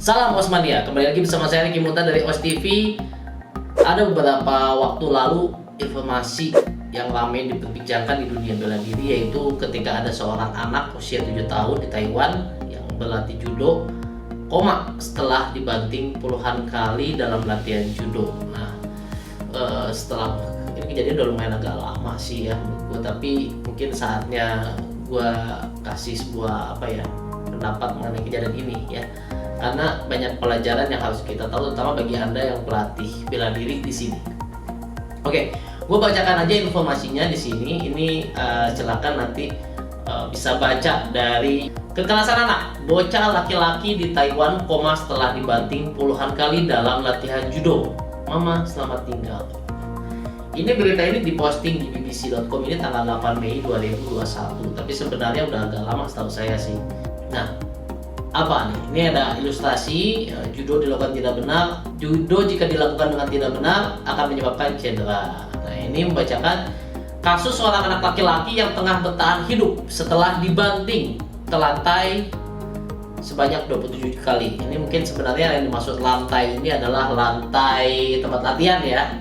Salam Osmania, kembali lagi bersama saya Ricky Muta dari OS TV. Ada beberapa waktu lalu informasi yang ramai diperbincangkan di dunia bela diri, yaitu ketika ada seorang anak usia 7 tahun di Taiwan yang berlatih judo koma setelah dibanting puluhan kali dalam latihan judo. Nah, setelah ini kejadian udah lumayan agak lama sih ya menurut gue, tapi mungkin saatnya gue kasih sebuah pendapat mengenai kejadian ini ya. Karena banyak pelajaran yang harus kita tahu, terutama bagi Anda yang pelatih bela diri di sini. Oke, gue bacakan aja informasinya di sini. Ini silakan nanti bisa baca dari kekerasan anak. Bocah laki-laki di Taiwan koma setelah dibanting puluhan kali dalam latihan judo. Mama selamat tinggal. Ini berita ini diposting di bbc.com ini tanggal 8 Mei 2021. Tapi sebenarnya udah agak lama setahu saya sih. Nah, apa nih? Ini ada ilustrasi judo dilakukan tidak benar. Judo jika dilakukan dengan tidak benar akan menyebabkan cedera. Nah, ini membacakan kasus seorang anak laki-laki yang tengah bertahan hidup setelah dibanting ke lantai sebanyak 27 kali. Ini mungkin sebenarnya yang dimaksud lantai ini adalah lantai tempat latihan ya.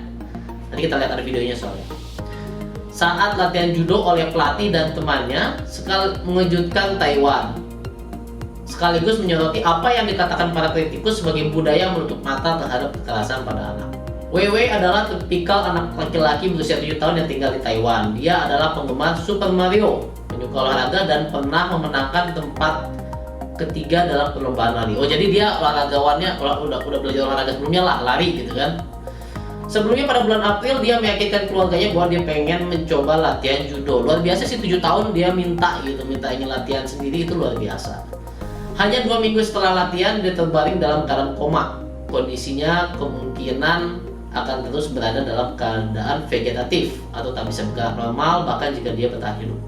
Nanti kita lihat ada videonya soalnya. Saat latihan judo oleh pelatih dan temannya sekali mengejutkan Taiwan, sekaligus menyoroti apa yang dikatakan para kritikus sebagai budaya menutup mata terhadap kekerasan pada anak. WW adalah tipikal anak laki-laki berusia 7 tahun yang tinggal di Taiwan. Dia adalah penggemar Super Mario, penyuka olahraga, dan pernah memenangkan tempat ketiga dalam perlombaan lari. Oh, jadi dia olahragawannya udah belajar olahraga sebelumnya lah, lari gitu kan. Sebelumnya pada bulan April dia meyakinkan keluarganya bahwa dia pengen mencoba latihan judo. Luar biasa sih, 7 tahun dia minta ingin latihan sendiri, itu luar biasa. Hanya 2 minggu setelah latihan, dia terbaring dalam keadaan koma. Kondisinya kemungkinan akan terus berada dalam keadaan vegetatif atau tak bisa bergerak normal, bahkan jika dia bertahan hidup.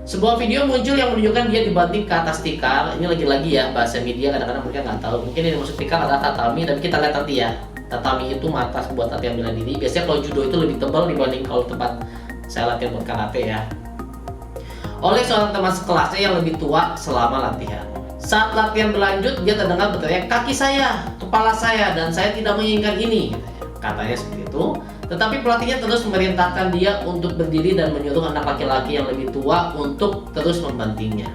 Sebuah video muncul yang menunjukkan dia dibanting ke atas tikar. Ini lagi-lagi ya, bahasa media kadang-kadang mereka nggak tahu. Mungkin ini maksud tikar adalah tatami, tapi kita lihat nanti ya. Tatami itu matas buat latihan bela diri. Biasanya kalau judo itu lebih tebal dibanding kalau tempat saya latihan buat karate ya. Oleh seorang teman sekelasnya yang lebih tua selama latihan. Saat latihan berlanjut, dia terdengar berteriak, "Kaki saya, kepala saya, dan saya tidak menginginkan ini." Katanya seperti itu. Tetapi pelatihnya terus memerintahkan dia untuk berdiri dan menyuruh anak laki-laki yang lebih tua untuk terus membantingnya.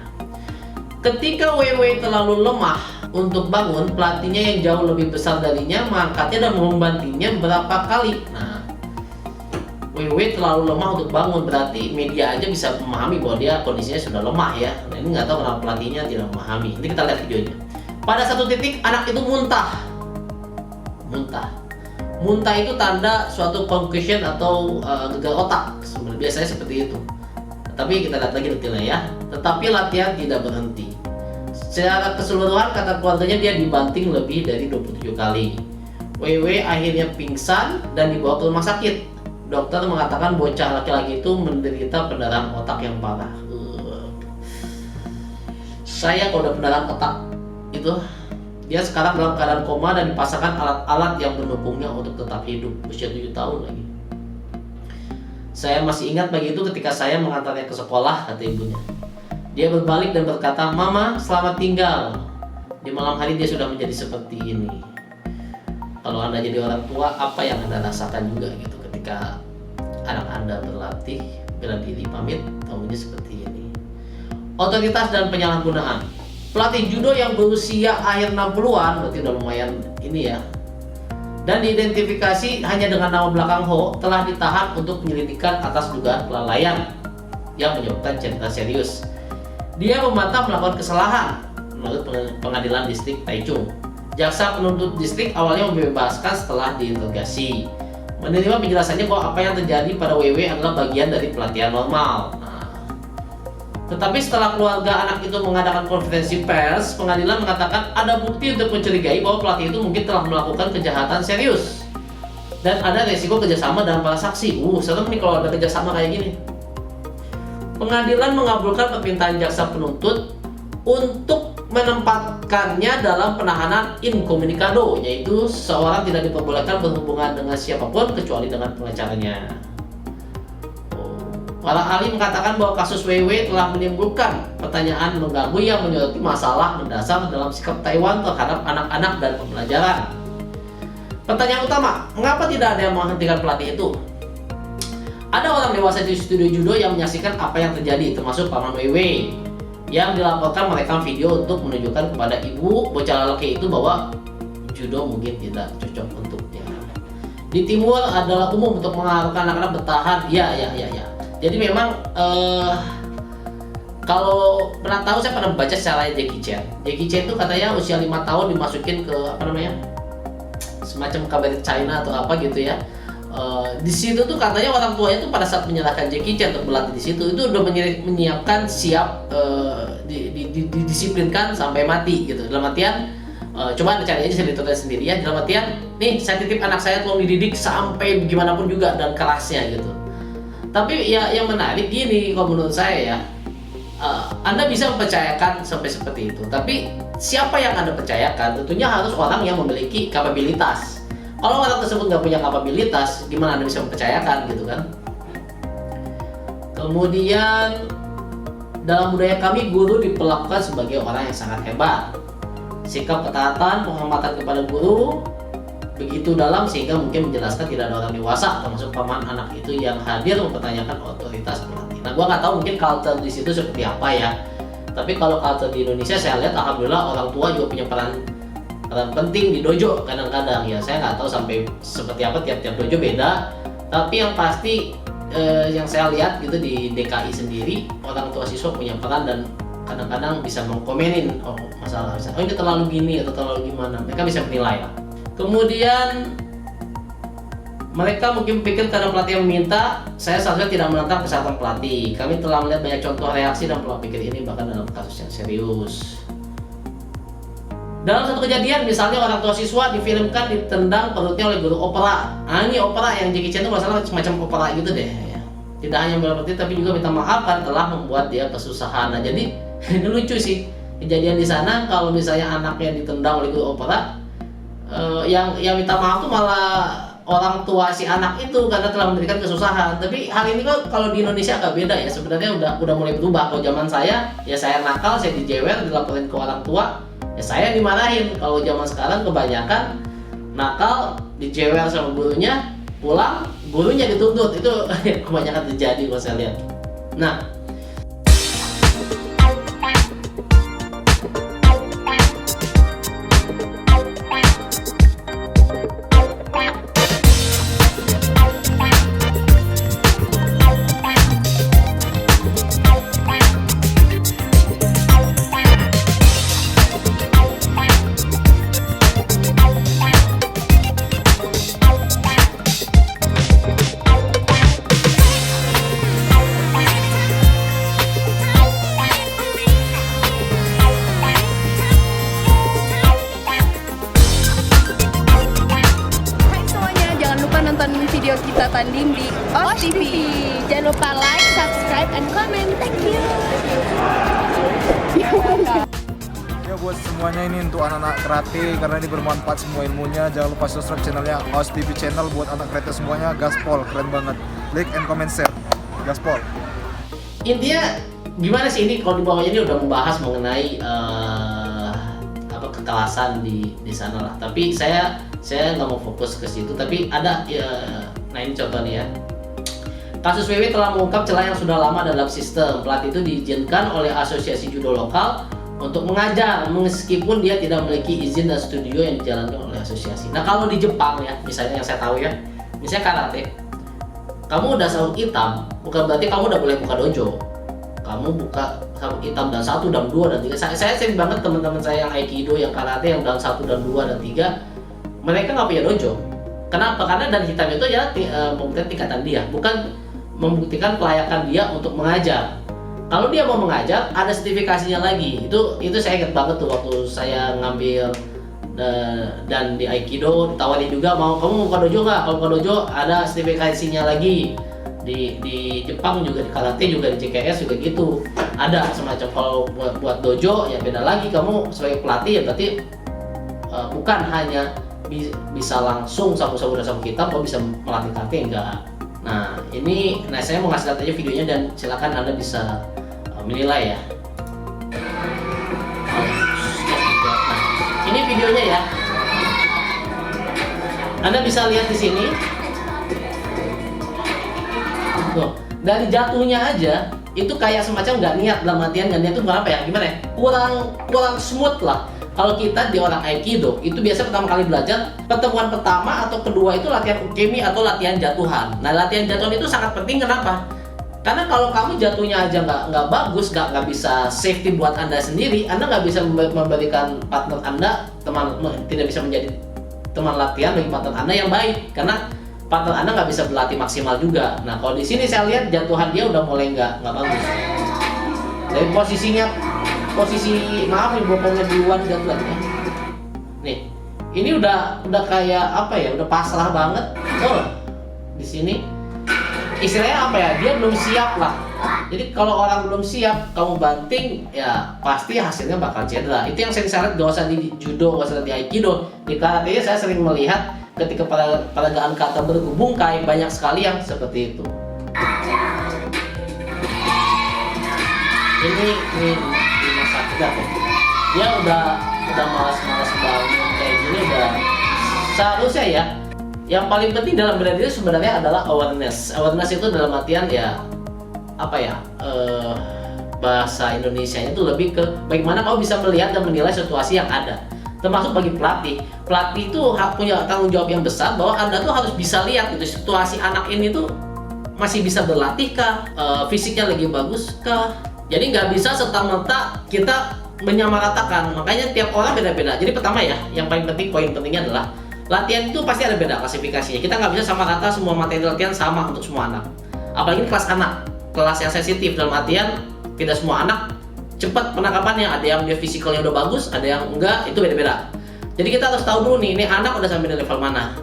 Ketika WW terlalu lemah untuk bangun, pelatihnya yang jauh lebih besar darinya mengangkatnya dan membantingnya beberapa kali. Nah, WW terlalu lemah untuk bangun, berarti media aja bisa memahami bahwa dia kondisinya sudah lemah ya. Nah, ini nggak tahu kenapa pelatihnya tidak memahami. Nanti kita lihat videonya. Pada satu titik anak itu muntah. Muntah itu tanda suatu concussion atau gagal otak. Sebenarnya biasanya seperti itu. Tapi kita lihat lagi detailnya ya. Tetapi latihan tidak berhenti. Secara keseluruhan kata keluarganya dia dibanting lebih dari 27 kali. WW akhirnya pingsan dan dibawa ke rumah sakit. Dokter mengatakan bocah laki-laki itu menderita pendarahan otak yang parah. Saya kalau udah pendarahan otak itu, dia sekarang dalam keadaan koma dan dipasangkan alat-alat yang mendukungnya untuk tetap hidup. Usia 7 tahun lagi. Saya masih ingat pagi itu ketika saya mengantarnya ke sekolah, kata ibunya. Dia berbalik dan berkata, "Mama, selamat tinggal." Di malam hari dia sudah menjadi seperti ini. Kalau Anda jadi orang tua, apa yang Anda rasakan juga gitu ketika anak Anda berlatih bela diri, pamit, tahunya seperti ini. Otoritas dan penyalahgunaan. Pelatih judo yang berusia akhir 60-an, berarti udah lumayan ini ya, dan diidentifikasi hanya dengan nama belakang Ho, telah ditahan untuk penyelidikan atas dugaan kelalaian yang menyebabkan cedera serius. Dia membantah melakukan kesalahan menurut pengadilan distrik Taichung. Jaksa penuntut distrik awalnya membebaskan setelah diinterogasi, menerima penjelasannya bahwa apa yang terjadi pada WW adalah bagian dari pelatihan normal. Tetapi setelah keluarga anak itu mengadakan konferensi pers, pengadilan mengatakan ada bukti untuk mencurigai bahwa pelatih itu mungkin telah melakukan kejahatan serius dan ada resiko kerjasama dengan para saksi. Serem nih kalau ada kerjasama kayak gini. Pengadilan mengabulkan permintaan jaksa penuntut untuk menempatkannya dalam penahanan incommunicado, yaitu seseorang tidak diperbolehkan berhubungan dengan siapapun kecuali dengan pengacaranya. Para ahli mengatakan bahwa kasus WW telah menimbulkan pertanyaan mengganggu yang menyoroti masalah mendasar dalam sikap Taiwan terhadap anak-anak dan pembelajaran. Pertanyaan utama, mengapa tidak ada yang menghentikan pelatih itu? Ada orang dewasa di studio judo yang menyaksikan apa yang terjadi, termasuk paman WW, yang dilaporkan merekam video untuk menunjukkan kepada ibu bocah lelaki itu bahwa judo mungkin tidak cocok untuknya. Di timur adalah umum untuk mengharuskan anak-anak bertahan. Ya. Jadi memang kalau pernah tahu, saya pernah baca secara Jackie Chan. Jackie Chan itu katanya usia 5 tahun dimasukin ke semacam kabaret China atau apa gitu ya. Di situ tuh katanya orang tuanya tuh pada saat menyerahkan Jackie Chan untuk berlatih di situ itu udah menyiapkan siap didisiplinkan sampai mati gitu. Dalam artian coba anda cari aja editornya sendiri ya. Dalam artian nih saya titip anak saya tolong dididik sampai bagaimanapun juga dan kerasnya gitu. Tapi ya yang menarik gini kalau menurut saya ya, Anda bisa mempercayakan sampai seperti itu. Tapi siapa yang Anda percayakan tentunya harus orang yang memiliki kapabilitas. Kalau orang tersebut nggak punya kapabilitas, gimana Anda bisa mempercayakan gitu kan? Kemudian dalam budaya kami guru diperlakukan sebagai orang yang sangat hebat. Sikap ketaatan, penghormatan kepada guru begitu dalam sehingga mungkin menjelaskan tidak ada orang dewasa termasuk paman anak itu yang hadir mempertanyakan otoritas pelatih. Nah, gua nggak tahu mungkin culture di situ seperti apa ya. Tapi kalau culture di Indonesia saya lihat alhamdulillah orang tua juga punya peran penting di dojo kadang-kadang ya. Saya nggak tahu sampai seperti apa tiap-tiap dojo beda. Tapi yang pasti yang saya lihat gitu di DKI sendiri orang tua siswa punya peran dan kadang-kadang bisa mengkomenin masalah misalnya, ini terlalu gini atau terlalu gimana. Mereka bisa menilai lah. Kemudian mereka mungkin pikir karena pelatih yang meminta, saya seharusnya tidak menentang kesehatan pelatih. Kami telah melihat banyak contoh reaksi dan pola pikir ini bahkan dalam kasus yang serius. Dalam satu kejadian, misalnya orang tua siswa difilmkan ditendang perutnya oleh guru opera. Nah, ini opera yang Jackie Chan itu masalah semacam opera gitu deh. Ya. Tidak hanya berarti tapi juga minta maaf kan telah membuat dia kesusahan. Nah, jadi ini lucu sih kejadian di sana kalau misalnya anaknya ditendang oleh guru opera. Yang minta maaf tuh malah orang tua si anak itu karena telah memberikan kesusahan. Tapi hal ini kok kalau di Indonesia agak beda ya. Sebenarnya udah mulai berubah. Kalau zaman saya, ya saya nakal, saya dijewer, dilaporin ke orang tua, ya saya dimarahin. Kalau zaman sekarang kebanyakan nakal, dijewer sama gurunya, pulang gurunya dituntut. Itu kebanyakan terjadi kalau saya lihat. Nah, video kita tanding di OS TV. Jangan lupa like, subscribe, and comment. Thank you. Ya buat semuanya ini untuk anak-anak karate karena ini bermanfaat semua ilmunya. Jangan lupa subscribe channelnya OS TV channel buat anak karate semuanya. Gaspol keren banget. Like and comment share. Gaspol. Intinya gimana sih ini kalau di bawahnya ini udah membahas mengenai kekerasan di sana lah. Tapi saya nggak mau fokus ke situ. Tapi ada nah ini contohnya ya. Kasus WW telah mengungkap celah yang sudah lama dalam sistem. Pelatih itu diizinkan oleh asosiasi judo lokal untuk mengajar meskipun dia tidak memiliki izin dan studio yang dijalankan oleh asosiasi. Nah kalau di Jepang ya, misalnya yang saya tahu ya, misalnya karate, kamu udah sabuk hitam, bukan berarti kamu udah boleh buka dojo. Kamu buka sabuk hitam dan 1 dan 2 dan 3. Saya sering banget teman-teman saya yang aikido, yang karate, yang dan 1 dan 2 dan 3, mereka nggak punya dojo. Kenapa? Karena dan hitam itu ya membuktikan tingkatan dia, bukan membuktikan kelayakan dia untuk mengajar. Kalau dia mau mengajar, ada sertifikasinya lagi. Itu saya ingat banget tuh waktu saya ngambil dan di aikido ditawarin juga, mau kamu buka dojo nggak? Kalau buka dojo ada sertifikasinya lagi. Di Jepang juga, di karate juga, di JKS juga gitu. Ada semacam kalau buat dojo ya beda lagi. Kamu sebagai pelatih ya berarti bukan hanya bisa langsung sabu-sabu dan sabu hitam, kok bisa melatih karate enggak. Nah saya mau ngasih lihat aja videonya dan silakan Anda bisa menilai ya. Nah, ini videonya ya. Anda bisa lihat di sini. Tuh, dari jatuhnya aja itu kayak semacam nggak niat, dalam artian nggak niat itu apa ya? Gimana ya? Kurang smooth lah. Kalau kita di orang Aikido itu biasa pertama kali belajar pertemuan pertama atau kedua itu latihan ukemi atau latihan jatuhan. Nah latihan jatuhan itu sangat penting, kenapa? Karena kalau kamu jatuhnya aja nggak bagus, nggak bisa safety buat Anda sendiri, Anda nggak bisa memberikan partner Anda tidak bisa menjadi teman latihan bagi partner Anda yang baik, karena partner Anda nggak bisa berlatih maksimal juga. Nah kalau di sini saya lihat jatuhan dia udah mulai nggak bagus. Dari posisi maaf nih bokongnya duluan jatuhan ya. Nih, ini udah kayak apa ya? Udah pasrah banget. Oh, di sini istilahnya apa ya? Dia belum siap lah. Jadi kalau orang belum siap, kamu banting, ya pasti hasilnya bakal cedera. Itu yang sering saya lihat, gak usah di judo, gak usah di aikido. Di karate saya sering melihat ketika peragaan kata berhubung kayak banyak sekali yang seperti itu. Ini sakit ya. Dia udah malas bangun kayak gini udah. Seharusnya ya, yang paling penting dalam bela diri sebenarnya adalah awareness. Awareness itu dalam artian ya apa ya? Bahasa Indonesianya itu lebih ke bagaimana kamu bisa melihat dan menilai situasi yang ada. Termasuk bagi pelatih itu punya tanggung jawab yang besar bahwa Anda tuh harus bisa lihat gitu situasi anak ini tuh masih bisa berlatih kah, fisiknya lagi bagus kah. Jadi nggak bisa serta-merta kita menyamaratakan, makanya tiap orang beda-beda. Jadi pertama ya, yang paling penting, poin pentingnya adalah latihan itu pasti ada beda klasifikasinya. Kita nggak bisa sama rata semua materi latihan sama untuk semua anak. Apalagi ini kelas anak, kelas yang sensitif, dalam artian tidak semua anak cepat penangkapannya. Ada yang dia fisikalnya udah bagus, ada yang enggak, itu beda-beda. Jadi kita harus tahu dulu nih, ini anak udah sampai di level mana.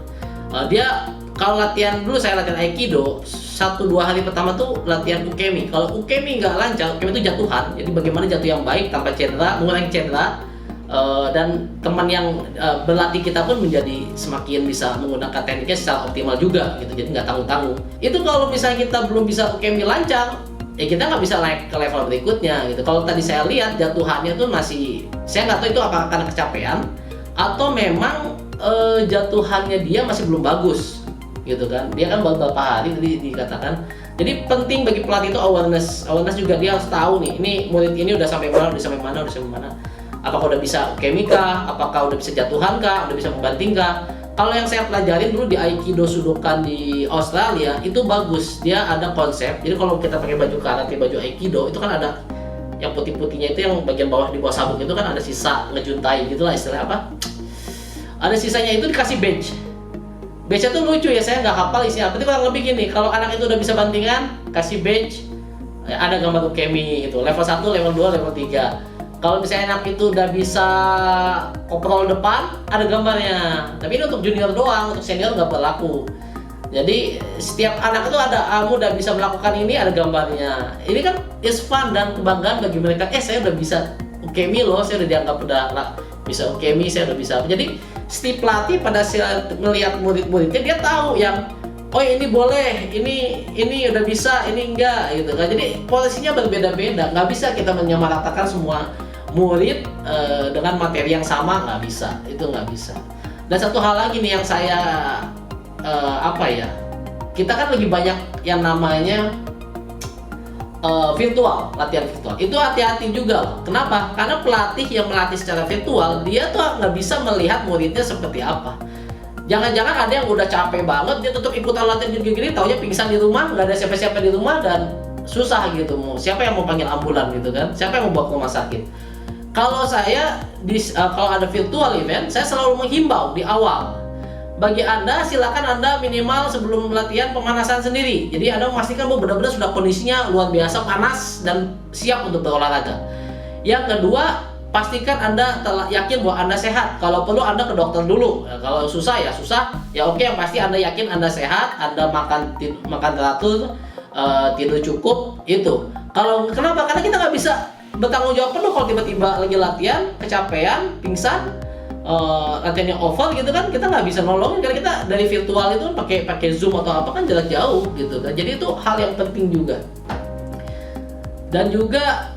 Dia kalau latihan dulu, saya latihan Aikido 1-2 hari pertama tuh latihan ukemi. Kalau ukemi nggak lancar, ukemi itu jatuhan. Jadi bagaimana jatuh yang baik tanpa cedera, mengurangi cedera, dan teman yang berlatih kita pun menjadi semakin bisa menggunakan tekniknya secara optimal juga gitu. Jadi nggak tanggung-tanggung. Itu kalau misalnya kita belum bisa ukemi lancar, ya kita nggak bisa naik ke level berikutnya gitu. Kalau tadi saya lihat jatuhannya tuh masih, saya nggak tahu itu apakah karena kecapean atau memang jatuhannya dia masih belum bagus gitu kan. Dia kan baru beberapa hari tadi dikatakan. Jadi penting bagi pelatih itu awareness juga. Dia harus tahu nih, ini murid ini udah sampai mana. Apakah udah bisa ukemi kah? Apakah udah bisa jatuhan kah? Udah bisa membanting kah? Kalau yang saya pelajarin dulu di Aikido Sudokan di Australia itu bagus. Dia ada konsep. Jadi kalau kita pakai baju karate, baju Aikido itu kan ada yang putih-putihnya itu yang bagian bawah di bawah sabuk itu kan ada sisa ngejuntai gitulah istilahnya apa? Ada sisanya itu dikasih badge. Badge-nya tuh lucu ya, saya nggak hafal isinya. Tapi kurang lebih gini, kalau anak itu udah bisa bantingan, kasih badge, ada gambar ukemi itu, level 1, level 2, level 3. Kalau misalnya anak itu udah bisa koprol depan, ada gambarnya. Tapi ini untuk junior doang, untuk senior nggak berlaku. Jadi setiap anak itu ada, kamu udah bisa melakukan ini, ada gambarnya. Ini kan is fun dan kebanggaan bagi mereka. Saya udah bisa ukemi loh, saya udah dianggap udah bisa ukemi, saya udah bisa. Jadi setiap pelatih pada saat melihat murid-muridnya dia tahu yang oh ini boleh, ini udah bisa, ini enggak gitu kan. Jadi posisinya berbeda-beda, nggak bisa kita menyamaratakan semua murid dengan materi yang sama, nggak bisa, itu nggak bisa. Dan satu hal lagi nih yang saya kita kan lagi banyak yang namanya virtual, latihan virtual. Itu hati-hati juga loh. Kenapa? Karena pelatih yang melatih secara virtual, dia tuh nggak bisa melihat muridnya seperti apa. Jangan-jangan ada yang udah capek banget, dia tetap ikutan latihan gini-gini, taunya pingsan di rumah, nggak ada siapa-siapa di rumah dan susah gitu. Siapa yang mau panggil ambulan gitu kan? Siapa yang mau bawa ke rumah sakit? Kalau saya kalau ada virtual event, saya selalu menghimbau di awal. Bagi Anda, silakan Anda minimal sebelum latihan pemanasan sendiri. Jadi Anda memastikan bahwa benar-benar sudah kondisinya luar biasa panas dan siap untuk berolahraga. Yang kedua, pastikan Anda telah yakin bahwa Anda sehat. Kalau perlu Anda ke dokter dulu. Kalau susah ya susah. Ya oke, yang pasti Anda yakin Anda sehat, Anda makan teratur, tidur cukup, itu. Kalau kenapa? Karena kita nggak bisa bertanggung jawab penuh kalau tiba-tiba lagi latihan, kecapean, pingsan. latihannya over gitu kan, kita nggak bisa nolongin karena kita dari virtual itu kan pakai Zoom atau apa kan jarak jauh gitu kan. Jadi itu hal yang penting juga. Dan juga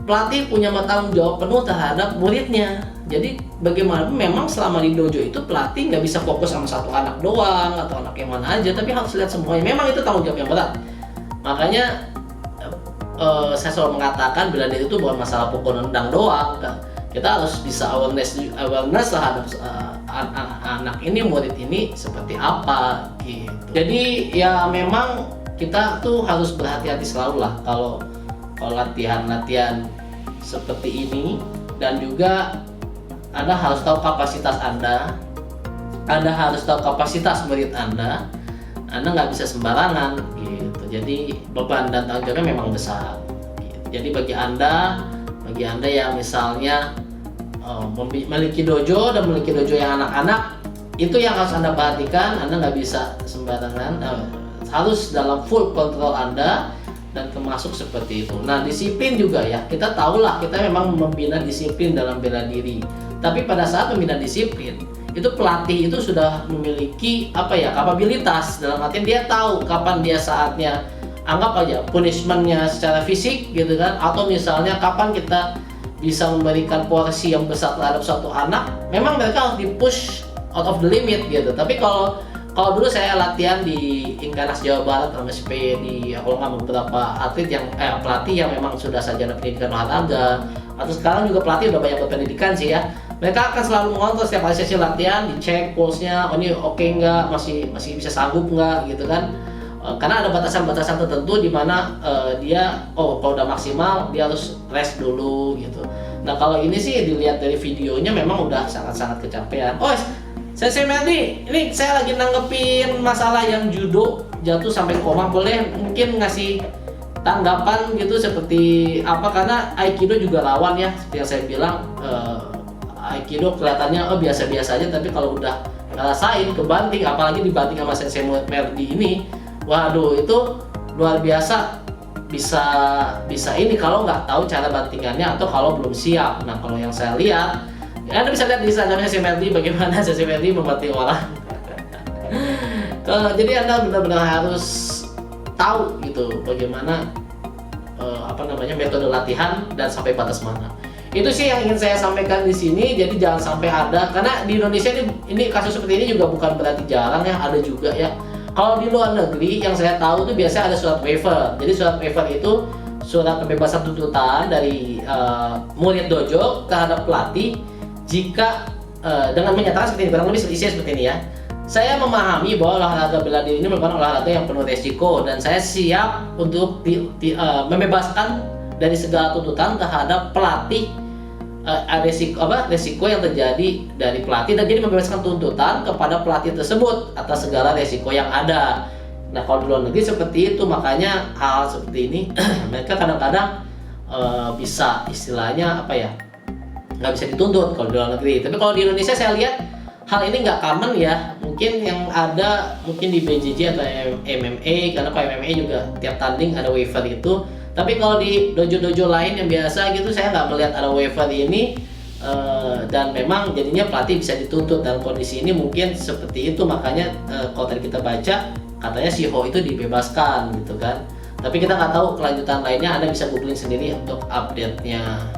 pelatih punya tanggung jawab penuh terhadap muridnya. Jadi bagaimana memang selama di dojo itu pelatih nggak bisa fokus sama satu anak doang atau anak yang mana aja, tapi harus lihat semuanya. Memang itu tanggung jawab yang berat. Makanya saya selalu mengatakan bela diri itu bukan masalah pukul nendang doang. Kita harus bisa awareness terhadap anak ini, murid ini seperti apa gitu. Jadi ya memang kita tuh harus berhati-hati selalu lah kalau latihan seperti ini. Dan juga Anda harus tahu kapasitas Anda harus tahu kapasitas murid Anda nggak bisa sembarangan gitu. Jadi beban dan tanggung jawabnya memang besar gitu. Jadi bagi anda yang misalnya memiliki dojo dan memiliki dojo yang anak-anak, itu yang harus Anda perhatikan. Anda nggak bisa sembarangan, harus dalam full kontrol Anda, dan termasuk seperti itu. Nah, disiplin juga ya, kita tahulah kita memang membina disiplin dalam bela diri. Tapi pada saat membina disiplin, itu pelatih itu sudah memiliki kapabilitas, dalam artian dia tahu kapan dia saatnya, anggap aja punishmentnya secara fisik gitu kan, atau misalnya kapan kita bisa memberikan porsi yang besar terhadap suatu anak. Memang mereka harus di-push out of the limit gitu. Tapi kalau dulu saya latihan di Inkanas Jawa Barat, MSP, di beberapa atlet yang pelatih yang memang sudah sarjana pendidikan olahraga, atau sekarang juga pelatih udah banyak berpendidikan sih ya. Mereka akan selalu mengontrol setiap kali sesi latihan, dicek pulsnya, ini oke nggak, masih bisa sanggup nggak gitu kan. Karena ada batasan-batasan tertentu di mana dia kalau udah maksimal dia harus rest dulu gitu. Nah, kalau ini sih dilihat dari videonya memang udah sangat-sangat kecapean. Sensei Meldi, ini saya lagi nanggepin masalah yang judo jatuh sampai koma, boleh mungkin ngasih tanggapan gitu seperti apa, karena Aikido juga rawan ya, seperti yang saya bilang. Aikido kelihatannya biasa-biasa aja, tapi kalau udah ngerasain kebanting, apalagi dibanting sama Sensei Meldi ini, waduh itu luar biasa. Bisa ini kalau nggak tahu cara bantingannya atau kalau belum siap. Nah, kalau yang saya lihat, Anda bisa lihat di Instagramnya Sensei Meldi bagaimana Sensei Meldi membanting orang. Jadi Anda benar-benar harus tahu gitu bagaimana metode latihan dan sampai batas mana. Itu sih yang ingin saya sampaikan di sini. Jadi jangan sampai ada, karena di Indonesia ini kasus seperti ini juga bukan berarti jarang ya, ada juga ya. Kalau di luar negeri yang saya tahu itu biasanya ada surat waiver. Jadi surat waiver itu surat pembebasan tuntutan dari murid dojo terhadap pelatih jika dengan menyatakan seperti ini, kurang lebih isinya seperti ini ya. Saya memahami bahwa olahraga bela diri ini merupakan olahraga yang penuh resiko, dan saya siap untuk membebaskan dari segala tuntutan terhadap pelatih, resiko yang terjadi dari pelatih, dan jadi membebaskan tuntutan kepada pelatih tersebut atas segala resiko yang ada. Nah, kalau di luar negeri seperti itu, makanya hal seperti ini mereka kadang-kadang bisa istilahnya nggak bisa dituntut kalau di luar negeri. Tapi kalau di Indonesia saya lihat hal ini nggak common ya. Mungkin yang ada mungkin di BJJ atau MMA, karena kalau MMA juga tiap tanding ada waiver itu. Tapi kalau di dojo-dojo lain yang biasa gitu, saya nggak melihat ada waiver ini, dan memang jadinya pelatih bisa dituntut dalam kondisi ini mungkin seperti itu. Makanya kalau tadi kita baca katanya si Ho itu dibebaskan gitu kan. Tapi kita nggak tahu kelanjutan lainnya, Anda bisa googling sendiri untuk update-nya.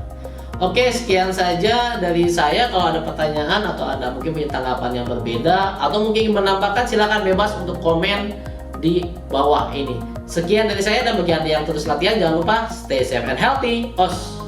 Oke, sekian saja dari saya. Kalau ada pertanyaan atau Anda mungkin punya tanggapan yang berbeda atau mungkin menambahkan, silakan bebas untuk komen di bawah ini. Sekian dari saya, dan bagi Anda yang terus latihan jangan lupa stay safe and healthy. Os.